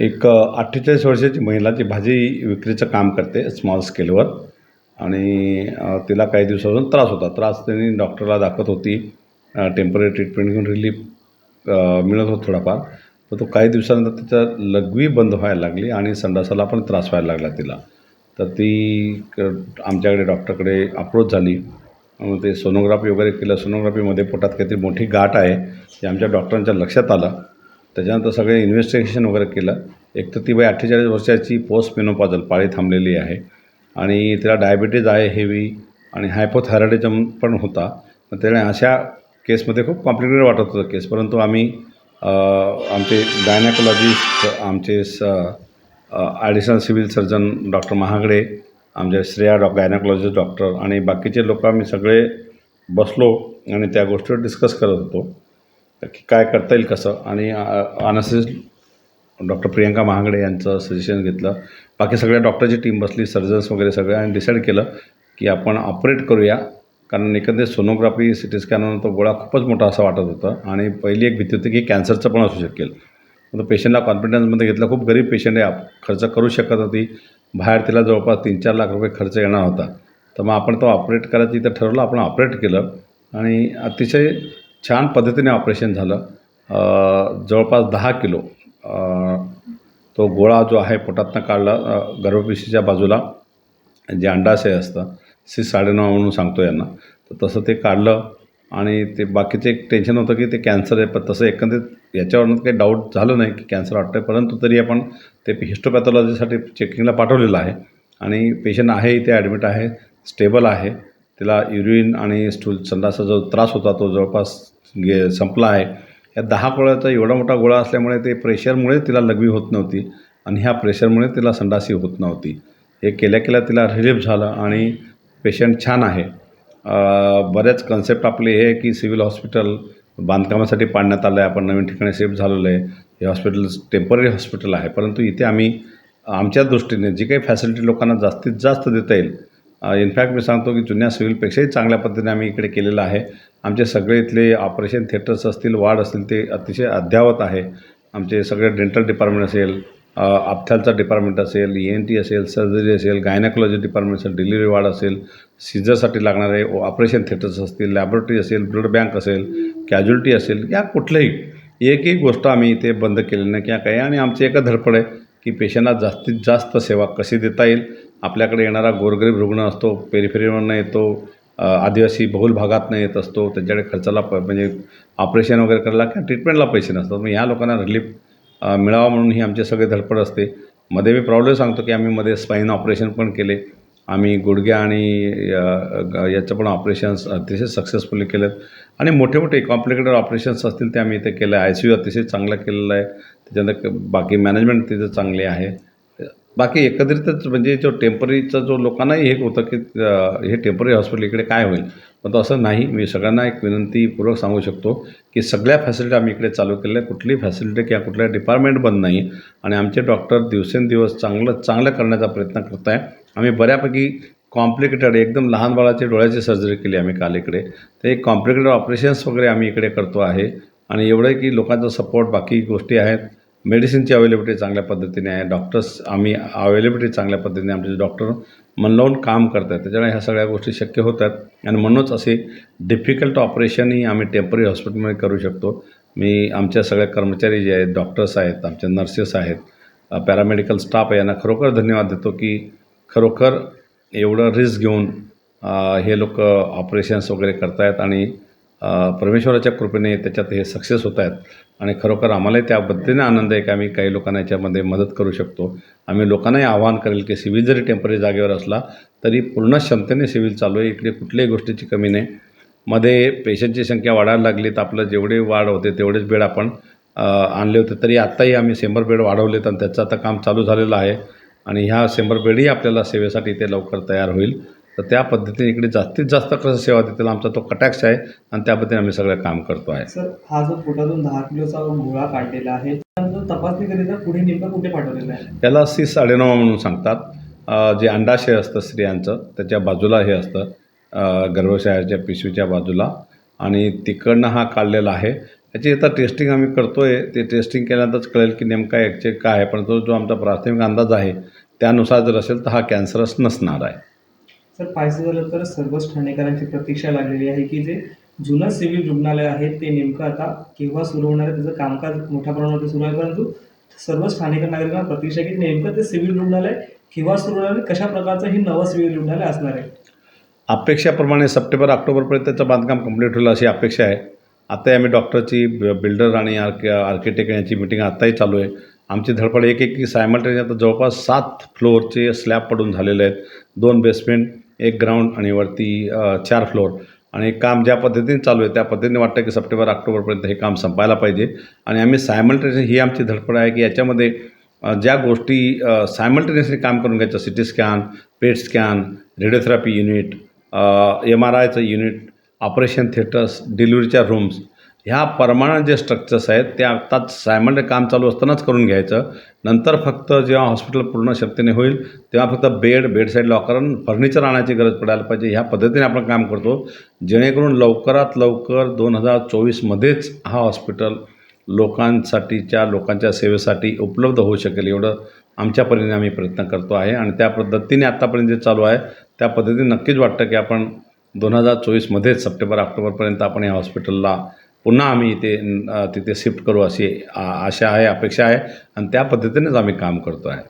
एक 48 वर्षाची महिला जी भाजी विक्रीचं काम करते स्मॉल स्केलवर आणि तिला काही दिवसापासून त्रास होता. त्रास त्यांनी डॉक्टरला दाखवत होती. टेम्पररी ट्रीटमेंट घेऊन रिलीफ मिळत होता थोडाफार. पण तो काही दिवसानंतर तिचा लघवी बंद व्हायला लागली आणि संडासाला पण त्रास व्हायला लागला तिला. तर ती आमच्याकडे डॉक्टरकडे अप्रोच झाली. मग ते सोनोग्राफी वगैरे केलं. सोनोग्राफीमध्ये पोटात काहीतरी मोठी गाठ आहे हे आमच्या डॉक्टरांच्या लक्षात आलं. त्याच्यानंतर सगळे इन्व्हेस्टिगेशन वगैरे केलं. एक तर ती बाई 48 वर्षाची पोस्ट मेनोपॉजल पाळी थांबलेली आहे आणि तिला डायबिटीज आहे हेवी आणि हायपोथायरॉइडिझम पण होता. तर त्याने अशा केसमध्ये खूप कॉम्प्लिकेटेड वाटत होतं केस. परंतु आम्ही आमचे गायनॅकोलॉजिस्ट, आमचे ॲडिशनल सिव्हिल सर्जन डॉक्टर महागडे, आमचे श्रेया गायनॅकोलॉजिस्ट डॉक्टर आणि बाकीचे लोक आम्ही सगळे बसलो आणि त्या गोष्टीवर डिस्कस करत होतो की काय करता येईल कसं. आणि अनेस्थेसिस्ट डॉक्टर प्रियंका महागडे यांचं सजेशन घेतलं. बाकी सगळ्या डॉक्टरची टीम बसली, सर्जन्स वगैरे सगळे, आणि डिसाईड केलं की आपण ऑपरेट करूया. कारण एकंदरीत सोनोग्राफी, सी टी स्कॅनवर तो गोळा खूपच मोठा असं वाटत होतं आणि पहिली एक भीती होती की कॅन्सरचं पण असू शकेल. तर पेशंटला कॉन्फिडन्समध्ये घेतलं. खूप गरीब पेशंट आहे, खर्च करू शकत होती. बाहेर तिला जवळपास 3-4 लाख रुपये खर्च येणार होता. तर मग आपण तो ऑपरेट करायचं इथं ठरवलं. आपण ऑपरेट केलं आणि अतिशय छान पद्धतीने ऑपरेशन झालं. जवळपास 10 किलो तो गोळा जो आहे पोटातनं काढला. गर्भपिशवीच्या बाजूला जे अंडाशय असतं, C9.5 म्हणून सांगतो यांना, तर तसं ते काढलं. आणि ते बाकीचं एक टेन्शन होतं की ते कॅन्सर आहे. पण तसं एकंदरीत याच्यावरून काही डाऊट झालं नाही की कॅन्सर वाटतं आहे. परंतु तरी आपण ते हिस्टोपॅथॉलॉजीसाठी चेकिंगला पाठवलेलं आहे आणि पेशंट आहे, इथे ॲडमिट आहे, स्टेबल आहे. तिला युरिन आणि स्टूल संडासा जो त्रास होता तो जवळपास संपला आहे. या 10 गोळ्याचा एवढा मोठा गोळा असल्यामुळे ते प्रेशरमुळे तिला लघवी होत नव्हती आणि ह्या प्रेशरमुळे तिला संडासी होत नव्हती. हे केल्या तिला रिलीफ झालं आणि पेशंट छान आहे. बऱ्याच कन्सेप्ट आपले हे की सिव्हिल हॉस्पिटल बांधकामासाठी पाडण्यात आलं आहे. आपण नवीन ठिकाणी शिफ्ट झालेलं आहे. हे हॉस्पिटल टेम्पररी हॉस्पिटल आहे. परंतु इथे आम्ही आमच्या दृष्टीने जी काही फॅसिलिटी लोकांना जास्तीत जास्त देता येईल, इनफॅक्ट मी सांगतो की जुन्या सिव्हिलपेक्षाही चांगल्या पद्धतीने आम्ही इकडे केलेलं आहे. आमचे सगळे इथले ऑपरेशन थिएटर्स असतील, वार्ड असतील, ते अतिशय अद्ययावत आहे. आमचे सगळे डेंटल डिपार्टमेंट असेल, अप्थॅलचा डिपार्टमेंट असेल, ENT असेल, सर्जरी असेल, गायनॅकोलॉजी डिपार्टमेंट असेल, डिलिव्हरी वार्ड असेल, सीझरसाठी लागणारे ऑपरेशन थिएटर्स असतील, लॅबोरेटरी असेल, ब्लड बँक असेल, कॅज्युलिटी असेल, या कुठल्याही एकही गोष्ट आम्ही इथे बंद केलेली नाही किंवा काही. आणि आमची एकच धडपड आहे की पेशंटला जास्तीत जास्त सेवा कशी देता येईल. आपल्याकडे येणारा गोरगरीब रुग्ण असतो, पेरिफेरीवरनं येतो, आदिवासी बहुल भागातनं येत असतो, त्यांच्याकडे खर्चाला म्हणजे ऑपरेशन वगैरे करायला किंवा ट्रीटमेंटला पैसे नसतात. मग ह्या लोकांना रिलीफ मिळावा म्हणून ही आमची सगळी धडपड असते. मध्ये मी प्राऊडली सांगतो की आम्ही मध्ये स्पाईन ऑपरेशन पण केले. आम्ही गुडघ्या आणि याचं पण ऑपरेशन्स अतिशय सक्सेसफुली केलेत. आणि मोठे कॉम्प्लिकेटेड ऑपरेशन्स असतील ते आम्ही इथे केलं आहे. ICU अतिशय चांगलं केलेलं आहे. त्याच्यानंतर बाकी मॅनेजमेंट तिथं चांगली आहे. बाकी एकंदरीतच म्हणजे जो टेम्पररीचा जो लोकांनाही हे होतं की हे टेम्पररी हॉस्पिटल इकडे काय होईल, पण तो असं नाही. मी सगळ्यांना एक विनंतीपूर्वक सांगू शकतो की सगळ्या फॅसिलिटी आम्ही इकडे चालू केलेल्या आहे. कुठलीही फॅसिलिटी किंवा कुठल्या डिपार्टमेंट बंद नाही आणि आमचे डॉक्टर दिवसेंदिवस चांगलं करण्याचा प्रयत्न करत आहे. आम्ही बऱ्यापैकी कॉम्प्लिकेटेड, एकदम लहान बाळाची डोळ्याची सर्जरी केली आम्ही काल इकडे. ते कॉम्प्लिकेटेड ऑपरेशन्स वगैरे आम्ही इकडे करतो आहे. आणि एवढं आहे की लोकांचा सपोर्ट, बाकी गोष्टी आहेत. मेडिसिनची अवेलेबिलिटी चांगल्या पद्धतीने आहे. डॉक्टर्स आम्ही अवेलेबिलिटी चांगल्या पद्धतीने, आमचे डॉक्टर मन लावून काम करत आहेत. त्याच्यामुळे ह्या सगळ्या गोष्टी शक्य होतात आणि म्हणूनच असे डिफिकल्ट ऑपरेशनही आम्ही टेम्पररी हॉस्पिटलमध्ये करू शकतो. मी आमच्या सगळ्या कर्मचारी जे आहेत, डॉक्टर्स आहेत, आमचे नर्सेस आहेत, पॅरामेडिकल स्टाफ आहे, यांना खरोखर धन्यवाद देतो की खरोखर एवढं रिस्क घेऊन हे लोक ऑपरेशन्स वगैरे करत आहेत आणि परमेश्वराच्या कृपेने त्याच्यात हे सक्सेस होत आहेत. आणि खरोखर आम्हालाही त्या पद्धतीने आनंद आहे की आम्ही काही लोकांना याच्यामध्ये मदत करू शकतो. आम्ही लोकांनाही आवाहन करेल की सिव्हिल जरी टेम्पररी जागेवर असला तरी पूर्ण क्षमतेने सिव्हिल चालू आहे. इकडे कुठल्याही गोष्टीची कमी नाही. मध्ये पेशंटची संख्या वाढायला लागली तर आपलं जेवढे वाढ होते तेवढेच बेड आपण आणले होते. तरी आत्ताही आम्ही 100 बेड वाढवलेत आणि त्याचं आता काम चालू झालेलं आहे आणि ह्या 100 बेडही आपल्याला सेवेसाठी ते लवकर तयार होईल. तर त्या पद्धतीने इकडे जास्तीत जास्त कसं सेवा देतील आमचा तो कटाक्ष आहे आणि त्या पद्धतीने आम्ही सगळं काम करतो आहे. सर, हा जो पोटातून 10 किलोचा गोळा काढलेला आहे, त्यानंतर तपासणीकरिता पुढे नेमकं कुठे पाठवलेलं आहे? त्याला C9.5 म्हणून सांगतात. जे अंडाशय असतं स्त्रियांचं त्याच्या बाजूला हे असतं, गर्भाशयाच्या पिशवीच्या बाजूला, आणि तिकडनं हा काढलेला आहे. याची आता टेस्टिंग आम्ही करतो आहे. ते टेस्टिंग केल्यानंतरच कळेल की नेमका ॲक्च्युअली काय आहे. पण जो आमचा प्राथमिक अंदाज आहे त्यानुसार जर असेल तर हा कॅन्सरस नसणार आहे. सर पाहायचं झालं तर सर्वच ठाणेकरांची प्रतीक्षा लागलेली आहे की जे जुनं सिव्हिल रुग्णालय आहे ते नेमकं आता केव्हा सुरू होणार आहे, त्याचं कामकाज मोठ्या प्रमाणावर सुरू आहे. परंतु सर्वच ठाणेकर नागरिकांना प्रतीक्षा आहे की नेमकं ते सिव्हिल रुग्णालय केव्हा सुरू होणार आणि कशा प्रकारचं हे नवं सिव्हिल रुग्णालय असणार आहे. अपेक्षाप्रमाणे सप्टेंबर-ऑक्टोबरपर्यंत त्याचं बांधकाम कंप्लीट होईल अशी अपेक्षा आहे. आत्ताही आम्ही डॉक्टरची, बिल्डर आणि आर्किटेक्ट यांची मीटिंग आत्ताही चालू आहे. आमची धडपड एक सायमल्टेनियस आता जवळपास 7 फ्लोअरचे स्लॅब पडून झालेले आहेत. 2 बेसमेंट, 1 ग्राउंड आणि वरती 4 फ्लोअर आणि काम ज्या पद्धतीने चालू आहे त्या पद्धतीने वाटतं की सप्टेंबर-ऑक्टोबरपर्यंत हे काम संपायला पाहिजे. आणि आम्ही सायमल्टेनियस ही आमची धडपड आहे की याच्यामध्ये ज्या गोष्टी सायमल्टेनियसली काम करून घ्यायचं, CT scan, PET scan, radiotherapy unit, MRIचं युनिट, ऑपरेशन थिएटर्स, डिलिव्हरीच्या रूम्स, ह्या परमानंट जे स्ट्रक्चर्स आहेत ते आत्ताच सायमल्टेनियस काम चालू असतानाच करून घ्यायचं. नंतर फक्त जेव्हा हॉस्पिटल पूर्ण शक्तीने होईल तेव्हा फक्त बेडसाईड लॉकर आणि फर्निचर आणायची गरज पडायला पाहिजे. ह्या पद्धतीने आपण काम करतो जेणेकरून लवकरात लवकर 2024मध्येच हा हॉस्पिटल लोकांच्या सेवेसाठी उपलब्ध होऊ शकेल एवढं आमच्या परीने आम्ही प्रयत्न करतो आहे. आणि त्या पद्धतीने आत्तापर्यंत जे चालू आहे त्या पद्धतीने नक्कीच वाटतं की आपण 2024मध्येच सप्टेंबर-ऑक्टोबरपर्यंत आपण या हॉस्पिटलला पुन्हा आम्ही तिथे शिफ्ट करू अशी आशा आहे, अपेक्षा आहे आणि त्या पद्धतीनेच आम्ही काम करतो आहे.